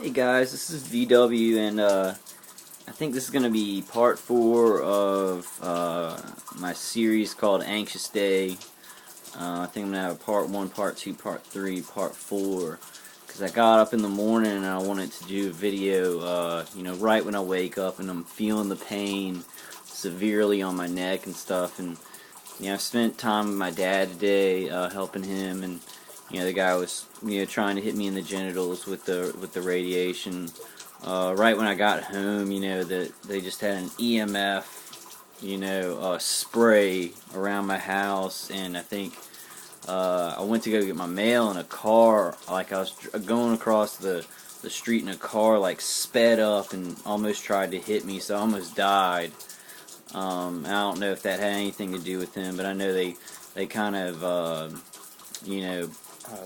Hey guys, this is VW, and I think this is going to be part 4 of my series called Anxious Day. I think I'm going to have a part 1, part 2, part 3, part 4, because I got up in the morning and I wanted to do a video, right when I wake up and I'm feeling the pain severely on my neck and stuff, and I spent time with my dad today, helping him, and the guy was trying to hit me in the genitals with the radiation. Right when I got home, that they just had an EMF, spray around my house, and I think I went to go get my mail in a car. Like I was going across the street in a car, like sped up and almost tried to hit me, so I almost died. I don't know if that had anything to do with him, but I know they kind of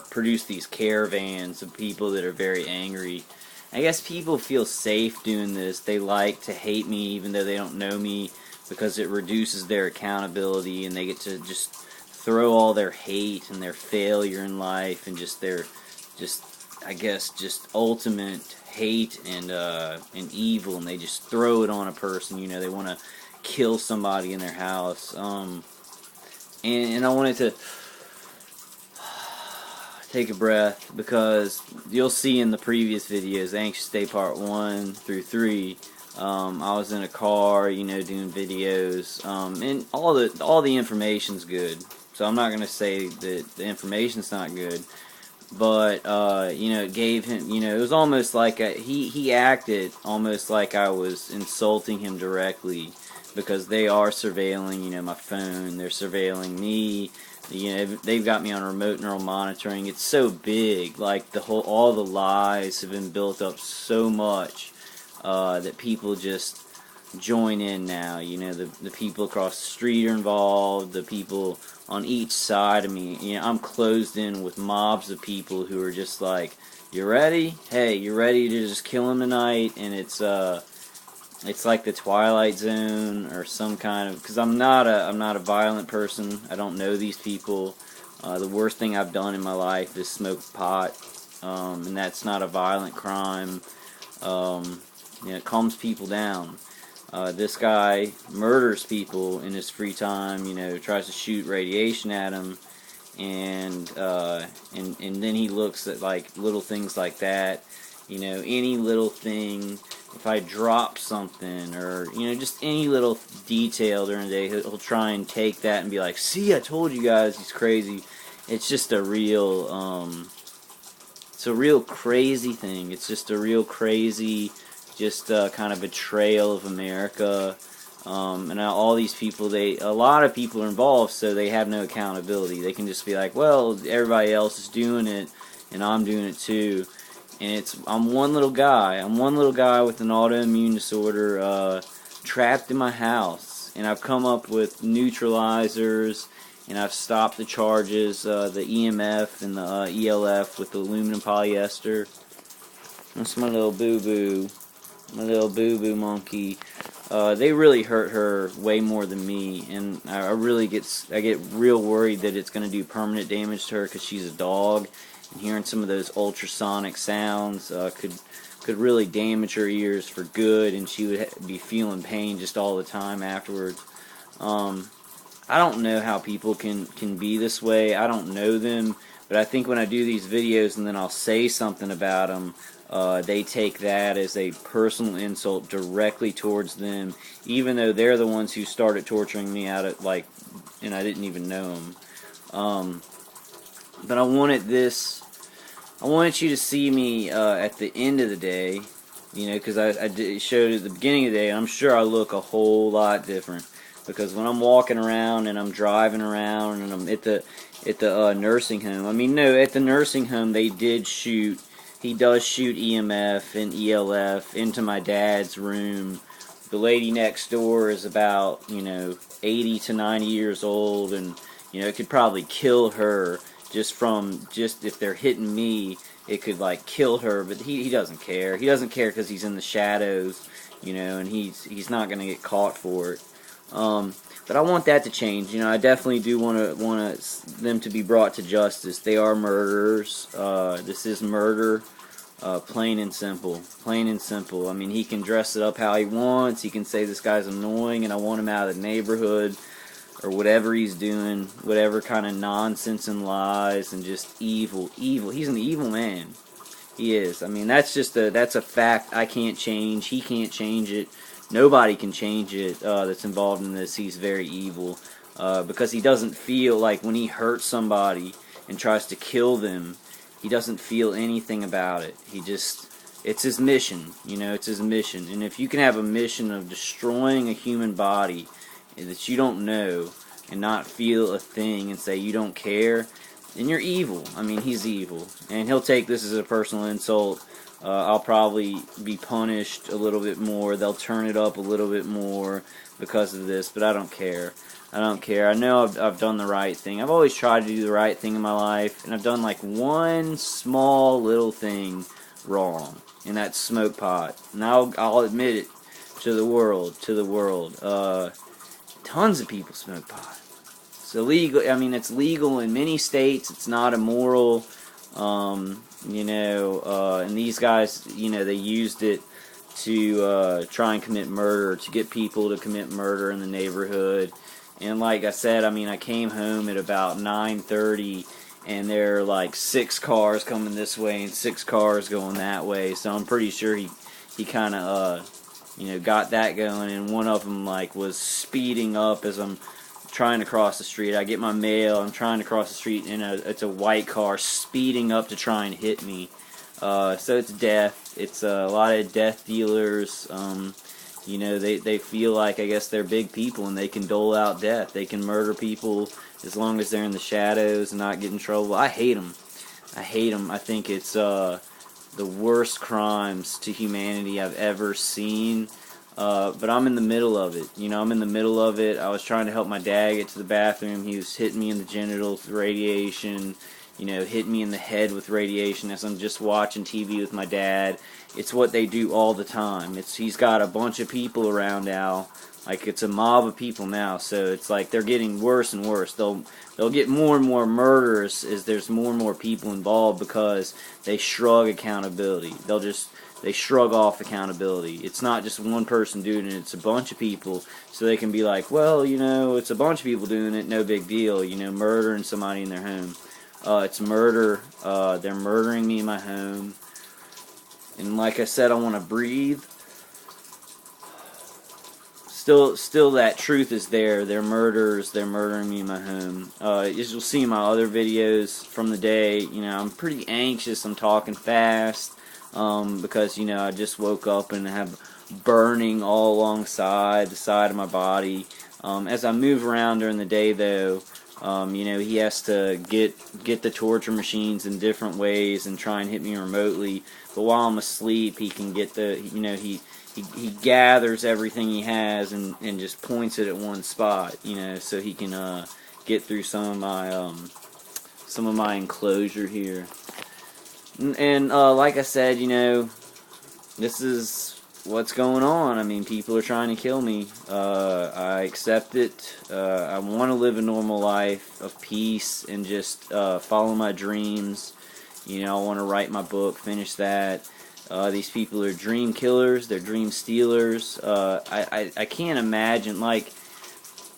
produce these caravans of people that are very angry. I guess people feel safe doing this. They like to hate me even though they don't know me, because it reduces their accountability and they get to just throw all their hate and their failure in life and just their just ultimate hate and evil, and they just throw it on a person. They want to kill somebody in their house. And I wanted to take a breath, because you'll see in the previous videos, Anxious Day Part 1 through 3, I was in a car, doing videos, and all the information's good. So I'm not going to say that the information's not good, but, it gave him, it was almost like he acted almost like I was insulting him directly, because they are surveilling, my phone, they're surveilling me. They've got me on remote neural monitoring. It's so big, like all the lies have been built up so much that people just join in now. The people across the street are involved. The people on each side of me. I'm closed in with mobs of people who are just like, "You ready? Hey, you ready to just kill him tonight?" And it's like the Twilight Zone or some kind of, because I'm not a violent person. I don't know these people. The worst thing I've done in my life is smoke pot, and that's not a violent crime. It calms people down. This guy murders people in his free time. Tries to shoot radiation at him, and then he looks at like little things like that. Any little thing. If I drop something, or just any little detail during the day, he'll try and take that and be like, "See, I told you guys, he's crazy." It's just a real, it's a real crazy thing. It's just a real crazy, just kind of betrayal of America. And all these people, a lot of people are involved, so they have no accountability. They can just be like, "Well, everybody else is doing it, and I'm doing it too." And I'm one little guy. I'm one little guy with an autoimmune disorder, trapped in my house. And I've come up with neutralizers, and I've stopped the charges, the EMF and the ELF with the aluminum polyester. That's my little boo-boo. My little boo-boo monkey. They really hurt her way more than me, and I get real worried that it's going to do permanent damage to her, because she's a dog. And hearing some of those ultrasonic sounds could really damage her ears for good, and she would be feeling pain just all the time afterwards. I don't know how people can be this way. I don't know them, but I think when I do these videos and then I'll say something about them, they take that as a personal insult directly towards them, even though they're the ones who started torturing me and I didn't even know them. But I wanted you to see me at the end of the day, because I showed at the beginning of the day, and I'm sure I look a whole lot different, because when I'm walking around and I'm driving around and I'm at the nursing home. I mean, no, at the nursing home he does shoot EMF and ELF into my dad's room. The lady next door is about 80 to 90 years old, and it could probably kill her. Just if they're hitting me, it could like kill her, but he doesn't care. He doesn't care because he's in the shadows, and he's not gonna get caught for it. But I want that to change. I definitely do want them to be brought to justice. They are murderers. This is murder. Plain and simple. Plain and simple. I mean, he can dress it up how he wants. He can say this guy's annoying and I want him out of the neighborhood, or whatever he's doing, whatever kind of nonsense and lies and just evil. He's an evil man. He is. I mean, that's a fact I can't change. He can't change it. Nobody can change it that's involved in this. He's very evil because he doesn't feel like when he hurts somebody and tries to kill them, he doesn't feel anything about it. It's his mission. It's his mission. And if you can have a mission of destroying a human body that you don't know and not feel a thing and say you don't care, then you're evil. I mean, he's evil. And he'll take this as a personal insult. I'll probably be punished a little bit more. They'll turn it up a little bit more because of this, but I don't care. I don't care. I know I've done the right thing. I've always tried to do the right thing in my life, and I've done like one small little thing wrong, and that's smoke pot. And I'll admit it to the world. Tons of people smoke pot. It's illegal. I mean, it's legal in many states. It's not immoral. And these guys, they used it to try and commit murder, to get people to commit murder in the neighborhood. And like I said, I mean, I came home at about 9:30, and there are like 6 cars coming this way and 6 cars going that way. So I'm pretty sure he kind of got that going, and one of them like was speeding up as I'm trying to cross the street. I get my mail, I'm trying to cross the street, and it's a white car speeding up to try and hit me. So it's death. It's a lot of death dealers. They feel like, I guess, they're big people and they can dole out death. They can murder people as long as they're in the shadows and not get in trouble. I hate them. I think it's the worst crimes to humanity I've ever seen. But I'm in the middle of it. I'm in the middle of it. I was trying to help my dad get to the bathroom. He was hitting me in the genitals with radiation, hitting me in the head with radiation as I'm just watching TV with my dad. It's what they do all the time. He's got a bunch of people around now. Like, it's a mob of people now, so it's like they're getting worse and worse. They'll get more and more murders as there's more and more people involved because they shrug accountability. They shrug off accountability. It's not just one person doing it, it's a bunch of people, so they can be like, well, it's a bunch of people doing it, no big deal, murdering somebody in their home. It's murder. They're murdering me in my home. And like I said, I want to breathe. Still that truth is there. They're murderers. They're murdering me in my home. As you'll see in my other videos from the day, I'm pretty anxious. I'm talking fast because, I just woke up and have burning all alongside the side of my body. As I move around during the day, though, he has to get the torture machines in different ways and try and hit me remotely. But while I'm asleep, he can get he gathers everything he has and just points it at one spot, so he can get through some of my enclosure here. And like I said, this is what's going on. I mean, people are trying to kill me. I accept it. I want to live a normal life of peace and just follow my dreams. I want to write my book, finish that. These people are dream killers. They're dream stealers. I can't imagine, like,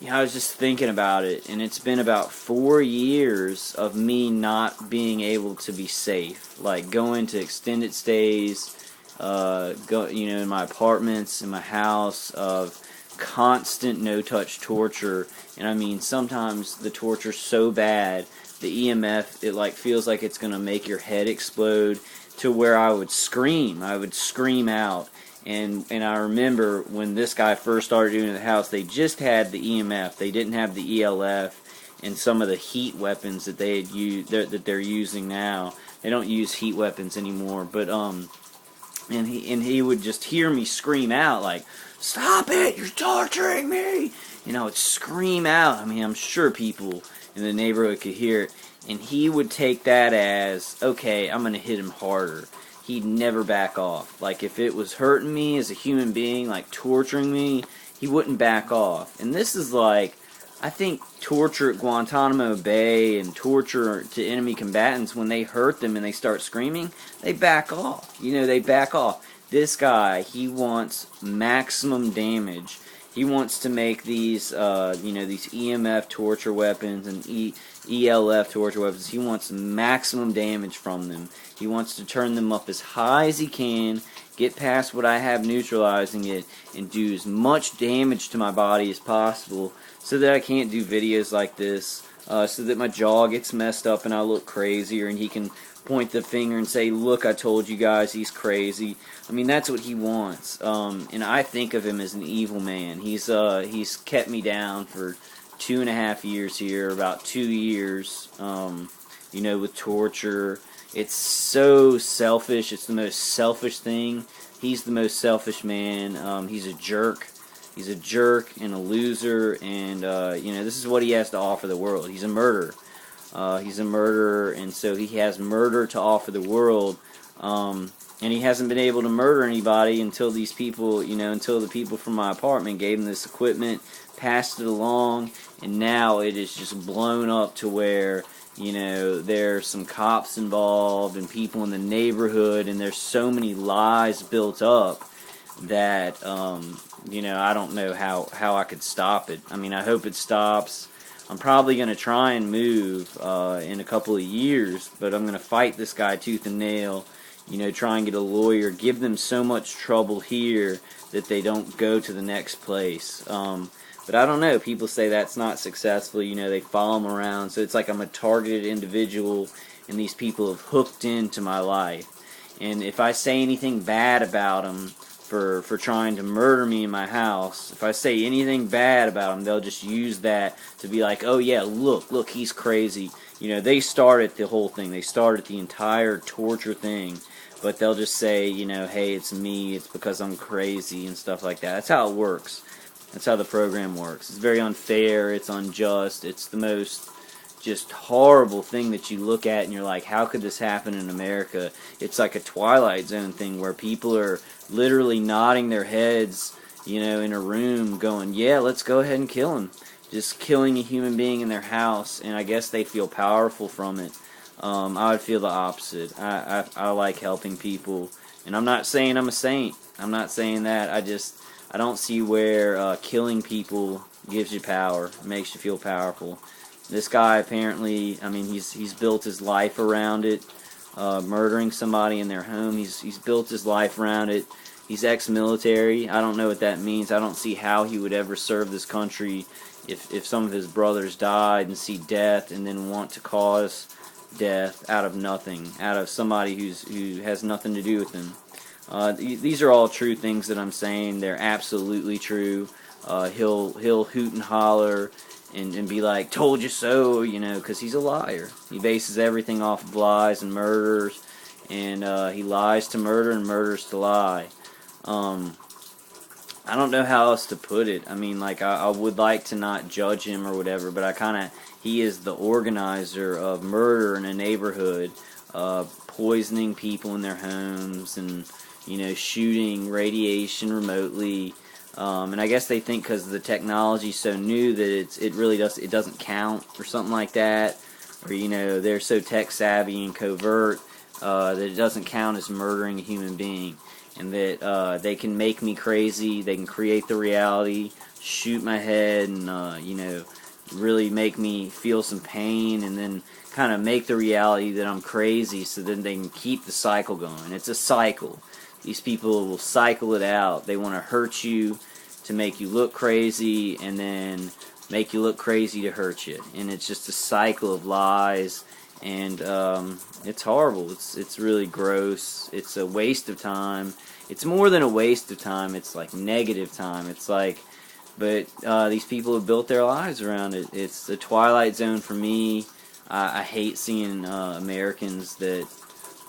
I was just thinking about it, and it's been about 4 years of me not being able to be safe. Like, going to extended stays, in my apartments, in my house, of constant no-touch torture. And I mean, sometimes the torture's so bad, the EMF, it like feels like it's gonna make your head explode, to where I would scream out. And I remember when this guy first started doing it in the house, they just had the EMF, they didn't have the ELF and some of the heat weapons that they had used, that they're using now. They don't use heat weapons anymore, but and he would just hear me scream out like, "Stop it! You're torturing me!" I would scream out. I mean, I'm sure people in the neighborhood could hear it. And he would take that as, okay, I'm going to hit him harder. He'd never back off. Like, if it was hurting me as a human being, like torturing me, he wouldn't back off. And this is like I think torture at Guantanamo Bay and torture to enemy combatants, when they hurt them and they start screaming, they back off. You know, they back off. This guy, he wants maximum damage. He wants to make these, these EMF torture weapons and ELF torture weapons. He wants maximum damage from them. He wants to turn them up as high as he can, get past what I have neutralizing it, and do as much damage to my body as possible, so that I can't do videos like this, so that my jaw gets messed up and I look crazier, and he can point the finger and say, look, I told you guys he's crazy. I mean, that's what he wants, and I think of him as an evil man. He's kept me down for 2.5 years here, about 2 years, with torture. It's so selfish. It's the most selfish thing. He's the most selfish man. He's a jerk. He's a jerk and a loser, and this is what he has to offer the world. He's a murderer. He's a murderer, and so he has murder to offer the world. And he hasn't been able to murder anybody until these people, until the people from my apartment gave him this equipment, passed it along, and now it is just blown up to where, there's some cops involved and people in the neighborhood, and there's so many lies built up that, I don't know how I could stop it. I mean, I hope it stops. I'm probably going to try and move in a couple of years, but I'm going to fight this guy tooth and nail, try and get a lawyer, give them so much trouble here that they don't go to the next place. But I don't know, people say that's not successful, they follow him around, so it's like I'm a targeted individual, and these people have hooked into my life. And if I say anything bad about them for trying to murder me in my house, if I say anything bad about them, they'll just use that to be like, oh yeah, look, he's crazy. They started the whole thing, they started the entire torture thing, but they'll just say, hey, it's me, it's because I'm crazy and stuff like that. That's how it works. That's how the program works. It's very unfair, it's unjust, it's the most just horrible thing that you look at and you're like, how could this happen in America? It's like a Twilight Zone thing where people are literally nodding their heads, in a room going, yeah, let's go ahead and kill him. Just killing a human being in their house, and I guess they feel powerful from it. I would feel the opposite. I like helping people, and I'm not saying I'm a saint. I'm not saying that. I don't see where killing people gives you power, makes you feel powerful. This guy apparently, he's built his life around it, murdering somebody in their home. He's built his life around it. He's ex-military. I don't know what that means. I don't see how he would ever serve this country if some of his brothers died and see death and then want to cause death out of nothing, out of somebody who has nothing to do with him. These are all true things that I'm saying. They're absolutely true. He'll hoot and holler and be like, told you so, because he's a liar. He bases everything off of lies and murders, and he lies to murder and murders to lie. I don't know how else to put it. I would like to not judge him or whatever, but he is the organizer of murder in a neighborhood, poisoning people in their homes and, shooting radiation remotely. And I guess they think because the technology's so new that it doesn't count or something like that, or they're so tech savvy and covert that it doesn't count as murdering a human being, and that they can make me crazy, they can create the reality, shoot my head, and really make me feel some pain, and then kind of make the reality that I'm crazy, so then they can keep the cycle going. It's a cycle. These people will cycle it out. They want to hurt you to make you look crazy, and then make you look crazy to hurt you. And it's just a cycle of lies, and it's horrible. It's really gross. It's a waste of time. It's more than a waste of time. It's like negative time. It's like, but these people have built their lives around it. It's the Twilight Zone for me. I hate seeing Americans that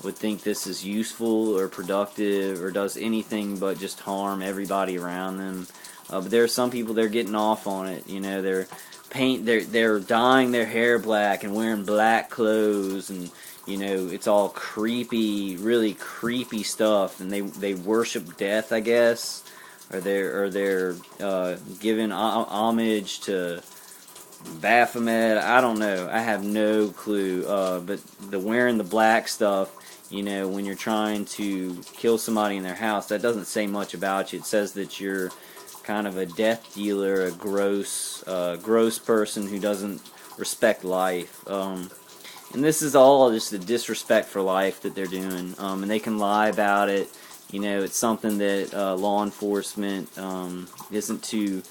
would think this is useful or productive or does anything but just harm everybody around them. But there are some people, they're getting off on it. They're dyeing their hair black and wearing black clothes, and it's all creepy, really creepy stuff. And they worship death, I guess, or they're giving homage to Baphomet, I don't know. I have no clue. But the wearing the black stuff, when you're trying to kill somebody in their house, that doesn't say much about you. It says that you're kind of a death dealer, a gross person who doesn't respect life. And this is all just a disrespect for life that they're doing. And they can lie about it. It's something that law enforcement isn't too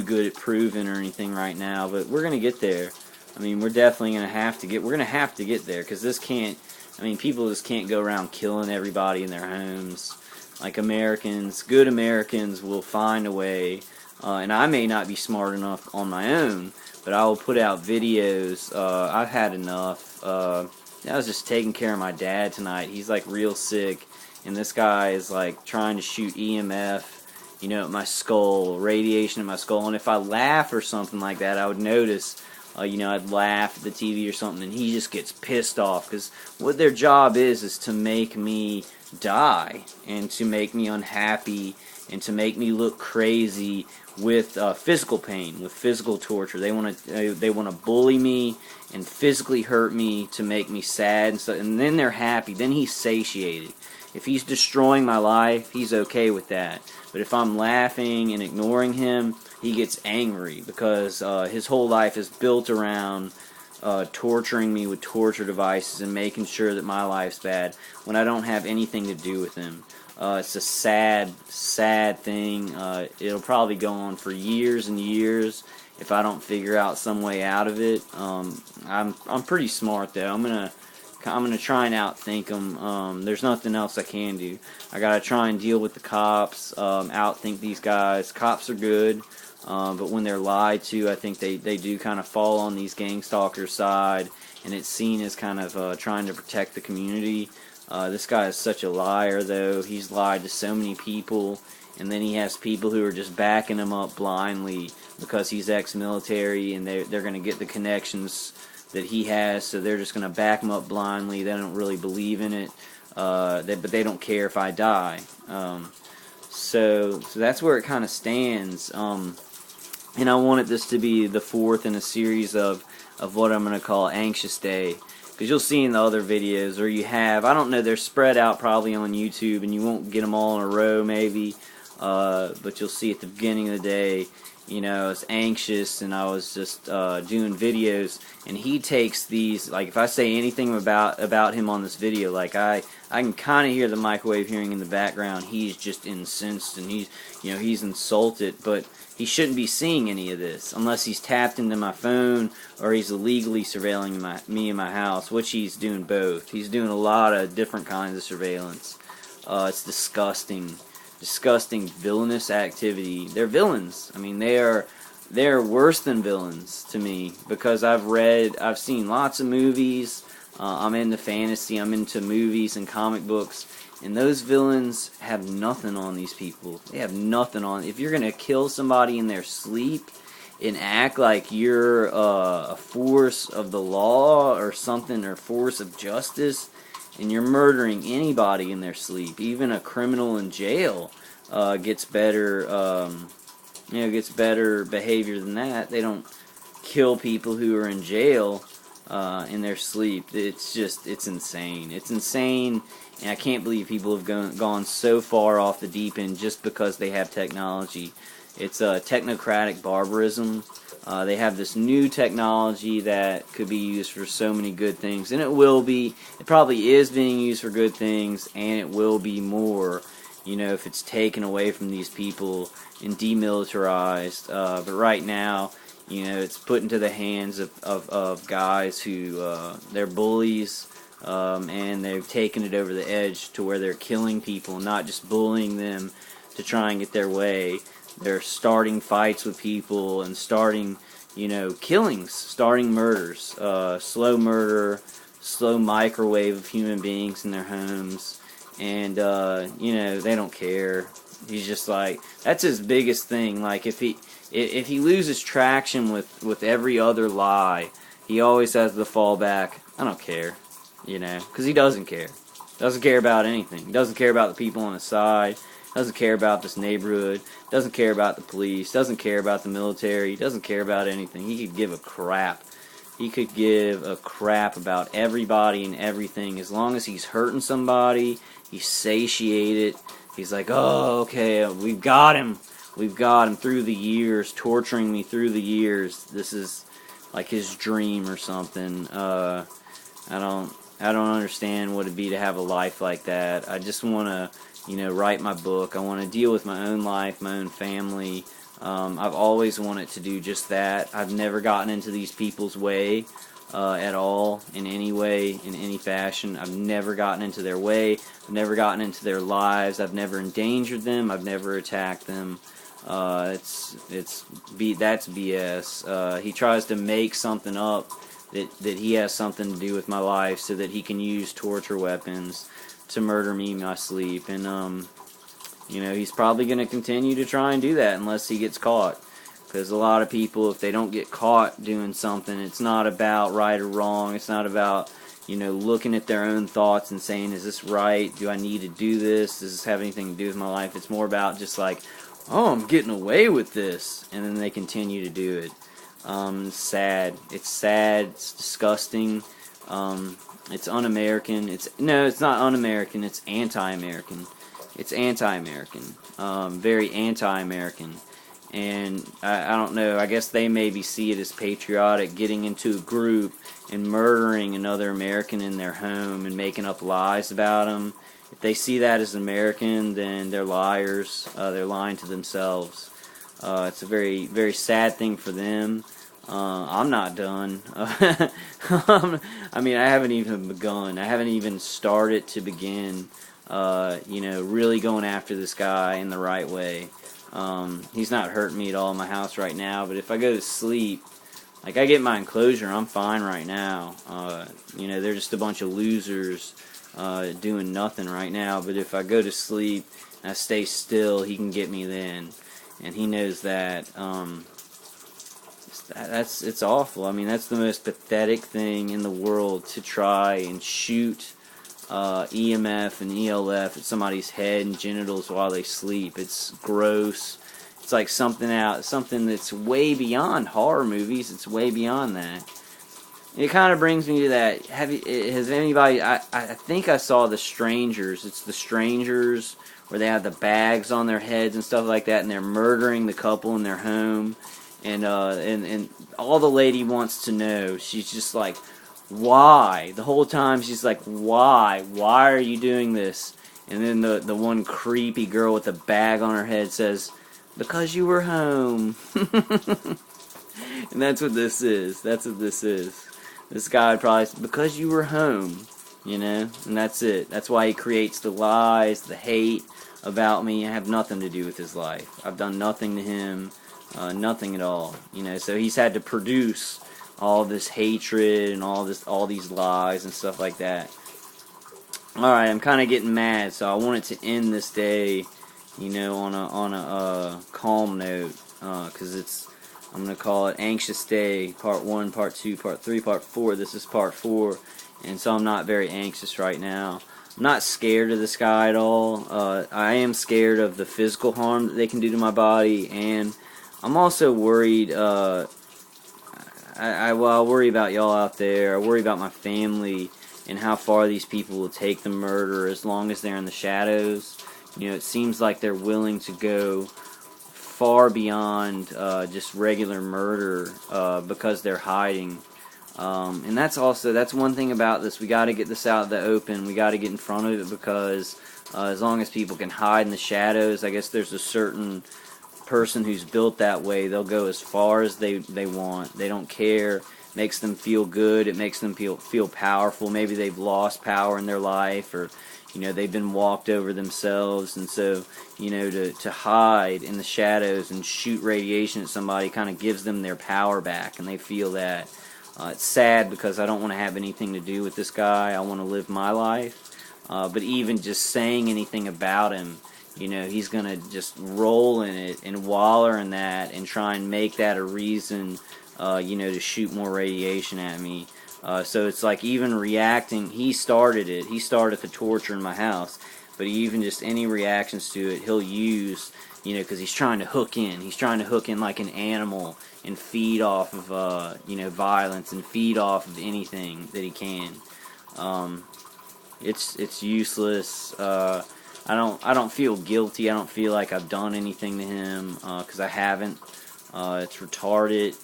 good at proving or anything right now, but we're gonna get there. I mean, we're definitely gonna have to get. We're gonna have to get there because this can't. I mean, people just can't go around killing everybody in their homes. Like Americans, good Americans will find a way. And I may not be smart enough on my own, but I will put out videos. I've had enough. I was just taking care of my dad tonight. He's like real sick, and this guy is like trying to shoot EMF. At my skull, radiation at my skull, and if I laugh or something like that, I would notice, I'd laugh at the TV or something, and he just gets pissed off, because what their job is to make me die, and to make me unhappy, and to make me look crazy with physical pain, with physical torture. They want to bully me and physically hurt me to make me sad, and then they're happy, then he's satiated. If he's destroying my life, he's okay with that. But if I'm laughing and ignoring him, he gets angry because his whole life is built around torturing me with torture devices and making sure that my life's bad when I don't have anything to do with him. It's a sad, sad thing. It'll probably go on for years and years if I don't figure out some way out of it. I'm pretty smart though. I'm gonna try and outthink them. There's nothing else I can do. I gotta try and deal with the cops, outthink these guys. Cops are good, but when they're lied to, I think they do kind of fall on these gang stalkers' side, and it's seen as kind of trying to protect the community. This guy is such a liar, though. He's lied to so many people, and then he has people who are just backing him up blindly because he's ex-military, and they're going to get the connections that he has, so they're just going to back him up blindly. They don't really believe in it, but they don't care if I die. So that's where it kind of stands. And I wanted this to be the fourth in a series of what I'm going to call Anxious Day. Because you'll see in the other videos, or you have, I don't know, they're spread out probably on YouTube, and you won't get them all in a row maybe, but you'll see at the beginning of the day, I was anxious, and I was just doing videos, and he takes these, like if I say anything about him on this video, like I can kind of hear the microwave hearing in the background. He's just incensed, and he's insulted, but he shouldn't be seeing any of this unless he's tapped into my phone or he's illegally surveilling me in my house, which he's doing both. He's doing a lot of different kinds of surveillance. It's disgusting. Disgusting, villainous activity. They're villains. I mean, they're worse than villains to me, because I've seen lots of movies. I'm into fantasy. I'm into movies and comic books, and those villains have nothing on these people. They have nothing on. If you're gonna kill somebody in their sleep and act like you're a force of the law or something, or force of justice, and you're murdering anybody in their sleep, even a criminal in jail gets better behavior than that. They don't kill people who are in jail in their sleep. It's insane. It's insane, and I can't believe people have gone so far off the deep end just because they have technology. It's technocratic barbarism. They have this new technology that could be used for so many good things, and it will be. It probably is being used for good things, and it will be more, if it's taken away from these people and demilitarized. But right now, it's put into the hands of guys who, they're bullies, and they've taken it over the edge to where they're killing people, not just bullying them to try and get their way. They're starting fights with people and starting, killings, starting murders, slow murder, slow microwave of human beings in their homes, and, they don't care. He's just like, that's his biggest thing. Like, if he loses traction with every other lie, he always has the fallback, I don't care, because he doesn't care. Doesn't care about anything. Doesn't care about the people on his side. doesn't care about this neighborhood, doesn't care about the police, doesn't care about the military, doesn't care about anything. He could give a crap. He could give a crap about everybody and everything as long as he's hurting somebody. He's satiated. He's like, oh, okay, we've got him. We've got him through the years, torturing me through the years. This is like his dream or something. I don't understand what it'd be to have a life like that. I just want to, write my book. I want to deal with my own life, my own family. I've always wanted to do just that. I've never gotten into these people's way at all, in any way, in any fashion. I've never gotten into their way. I've never gotten into their lives. I've never endangered them. I've never attacked them. That's BS. He tries to make something up that he has something to do with my life so that he can use torture weapons to murder me in my sleep. And he's probably going to continue to try and do that unless he gets caught. Because a lot of people, if they don't get caught doing something, it's not about right or wrong. It's not about, looking at their own thoughts and saying, is this right? Do I need to do this? Does this have anything to do with my life? It's more about just like, oh, I'm getting away with this. And then they continue to do it. It's sad. It's sad. It's disgusting. It's un-American. It's not un-American. It's anti-American. It's anti-American. Very anti-American. And I don't know, I guess they maybe see it as patriotic, getting into a group and murdering another American in their home and making up lies about them. If they see that as American, then they're liars. They're lying to themselves. It's a very, very sad thing for them. I'm not done. I haven't even begun. I haven't even started to begin, really going after this guy in the right way. He's not hurting me at all in my house right now, but if I go to sleep, like I get my enclosure, I'm fine right now. They're just a bunch of losers doing nothing right now, but if I go to sleep and I stay still, he can get me then, and he knows that. It's awful. I mean, that's the most pathetic thing in the world, to try and shoot EMF and ELF at somebody's head and genitals while they sleep. It's gross. It's like something that's way beyond horror movies. It's way beyond that. It kind of brings me to that. Has anybody? I think I saw The Strangers. It's The Strangers, where they have the bags on their heads and stuff like that, and they're murdering the couple in their home. And all the lady wants to know. She's just like, why? The whole time she's like, why? Why are you doing this? And then the one creepy girl with the bag on her head says, because you were home. And that's what this is. That's what this is. This guy probably, because you were home, and that's it. That's why he creates the lies, the hate about me. I have nothing to do with his life. I've done nothing to him, nothing at all. So he's had to produce all this hatred and all these lies and stuff like that. Alright, I'm kind of getting mad, so I wanted to end this day, on a calm note, because I'm going to call it Anxious Day, Part 1, Part 2, Part 3, Part 4. This is Part 4, and so I'm not very anxious right now. I'm not scared of this guy at all. I am scared of the physical harm that they can do to my body, and I'm also worried. I worry about y'all out there. I worry about my family and how far these people will take the murder as long as they're in the shadows. It seems like they're willing to go far beyond just regular murder because they're hiding. And that's one thing about this. We got to get this out in the open. We got to get in front of it, because as long as people can hide in the shadows, I guess there's a certain person who's built that way. They'll go as far as they want. They don't care. It makes them feel good. It makes them feel powerful. Maybe they've lost power in their life, or they've been walked over themselves, and so to hide in the shadows and shoot radiation at somebody kind of gives them their power back, and they feel that. It's sad, because I don't want to have anything to do with this guy. I want to live my life, but even just saying anything about him, he's going to just roll in it and waller in that and try and make that a reason, to shoot more radiation at me. So it's like even reacting, he started it. He started the torture in my house. But even just any reactions to it, he'll use, because he's trying to hook in. He's trying to hook in like an animal and feed off of, violence and feed off of anything that he can. It's useless. I don't feel guilty. I don't feel like I've done anything to him because I haven't. It's retarded.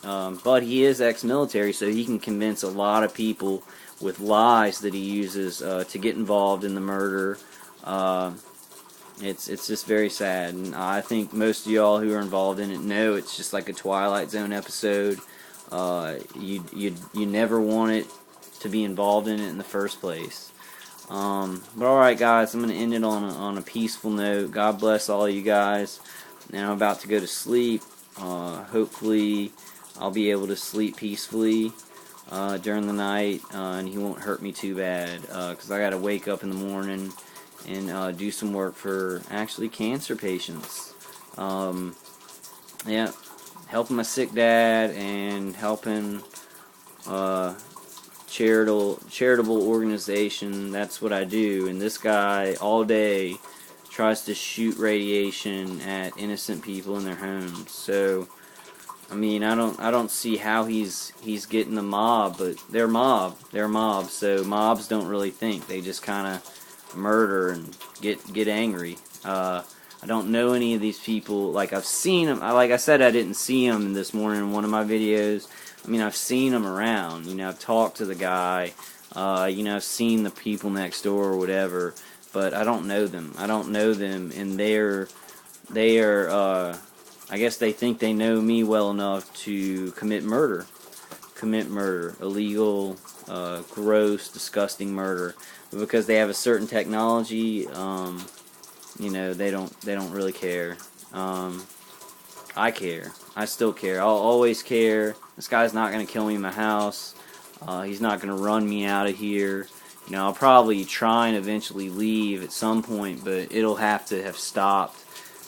But he is ex-military, so he can convince a lot of people with lies that he uses to get involved in the murder. It's just very sad, and I think most of y'all who are involved in it know it's just like a Twilight Zone episode. You never want it to be involved in it in the first place. But alright guys, I'm going to end it on a peaceful note. God bless all of you guys. Now I'm about to go to sleep. Hopefully I'll be able to sleep peacefully during the night, and he won't hurt me too bad, because I got to wake up in the morning and do some work for actually cancer patients. Yeah, helping my sick dad and helping charitable organization. That's what I do. And this guy all day tries to shoot radiation at innocent people in their homes. So I mean, I don't see how he's getting the mob, but they're mob. So mobs don't really think. They just kind of murder and get angry. I don't know any of these people. Like, I've seen them. Like I said, I didn't see them this morning in one of my videos. I mean, I've seen them around. I've talked to the guy. I've seen the people next door or whatever. But I don't know them. And they are. I guess they think they know me well enough to commit murder. Illegal, gross, disgusting murder. But because they have a certain technology, they don't really care. I care. I still care. I'll always care. This guy's not going to kill me in my house. He's not going to run me out of here. I'll probably try and eventually leave at some point, but it'll have to have stopped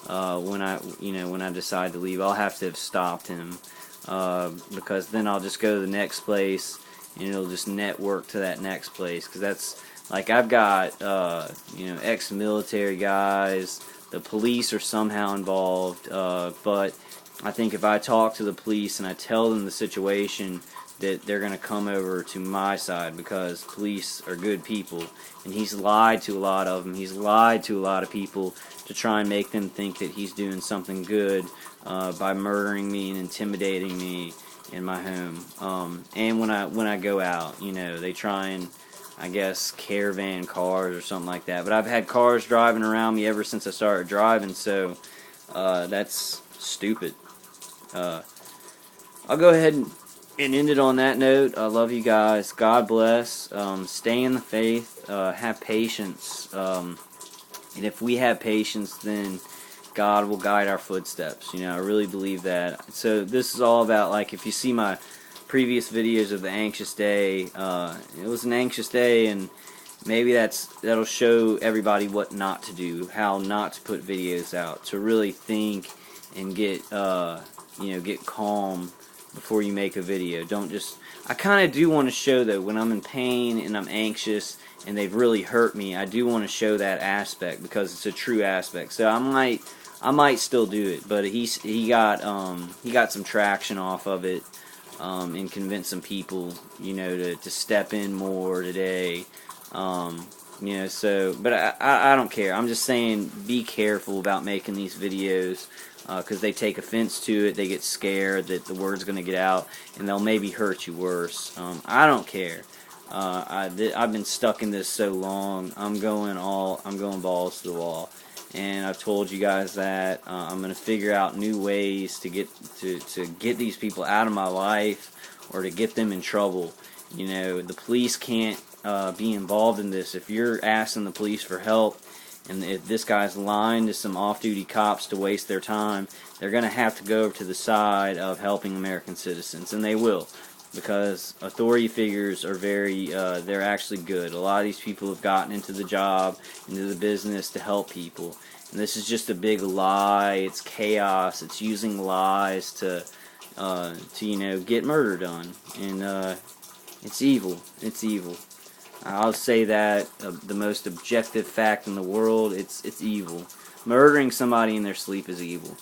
when I decide to leave. I'll have to have stopped him because then I'll just go to the next place and it'll just network to that next place. Because that's like, I've got ex-military guys. The police are somehow involved, but I think if I talk to the police and I tell them the situation, that they're going to come over to my side, because police are good people, and he's lied to a lot of them. He's lied to a lot of people to try and make them think that he's doing something good by murdering me and intimidating me in my home. And when I go out, they try and, I guess, caravan cars or something like that. But I've had cars driving around me ever since I started driving, so that's stupid. I'll go ahead and end it on that note. I love you guys. God bless. Stay in the faith. Have patience. And if we have patience, then God will guide our footsteps. I really believe that. So this is all about, like, if you see my previous videos of the anxious day, it was an anxious day, and maybe that'll show everybody what not to do, how not to put videos out, to really think and get calm before you make a video. Don't just, I kind of do want to show, though, when I'm in pain and I'm anxious and they've really hurt me, I do want to show that aspect because it's a true aspect. So I might still do it, but he got some traction off of it, and convinced some people, to step in more today. So, but I don't care. I'm just saying, be careful about making these videos, because they take offense to it. They get scared that the word's going to get out, and they'll maybe hurt you worse. I don't care. I've been stuck in this so long. I'm going balls to the wall, and I've told you guys that I'm going to figure out new ways to get these people out of my life, or to get them in trouble. The police can't be involved in this. If you're asking the police for help, and if this guy's lying to some off-duty cops to waste their time, they're going to have to go over to the side of helping American citizens, and they will, because authority figures are they're actually good. A lot of these people have gotten into the job, into the business to help people, and this is just a big lie. It's chaos. It's using lies to get murder done, and It's evil. It's evil. I'll say that the most objective fact in the world. It's evil. Murdering somebody in their sleep is evil.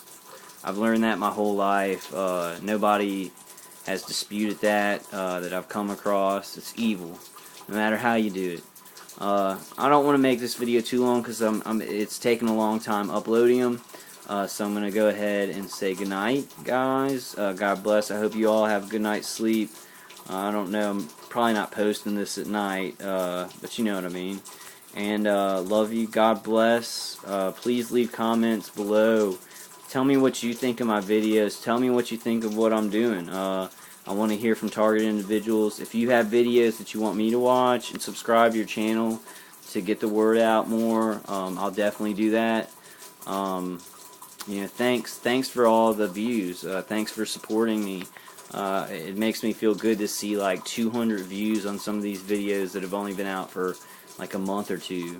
I've learned that my whole life. Nobody has disputed that I've come across. It's evil, no matter how you do it. I don't want to make this video too long because it's taking a long time uploading them. So I'm going to go ahead and say goodnight, guys. God bless. I hope you all have a good night's sleep. I don't know. I'm probably not posting this at night, but you know what I mean. And love you. God bless. Please leave comments below. Tell me what you think of my videos. Tell me what you think of what I'm doing. I want to hear from targeted individuals. If you have videos that you want me to watch, and subscribe to your channel to get the word out more, I'll definitely do that. You know, thanks for all the views. Thanks for supporting me. It makes me feel good to see like 200 views on some of these videos that have only been out for like a month or two.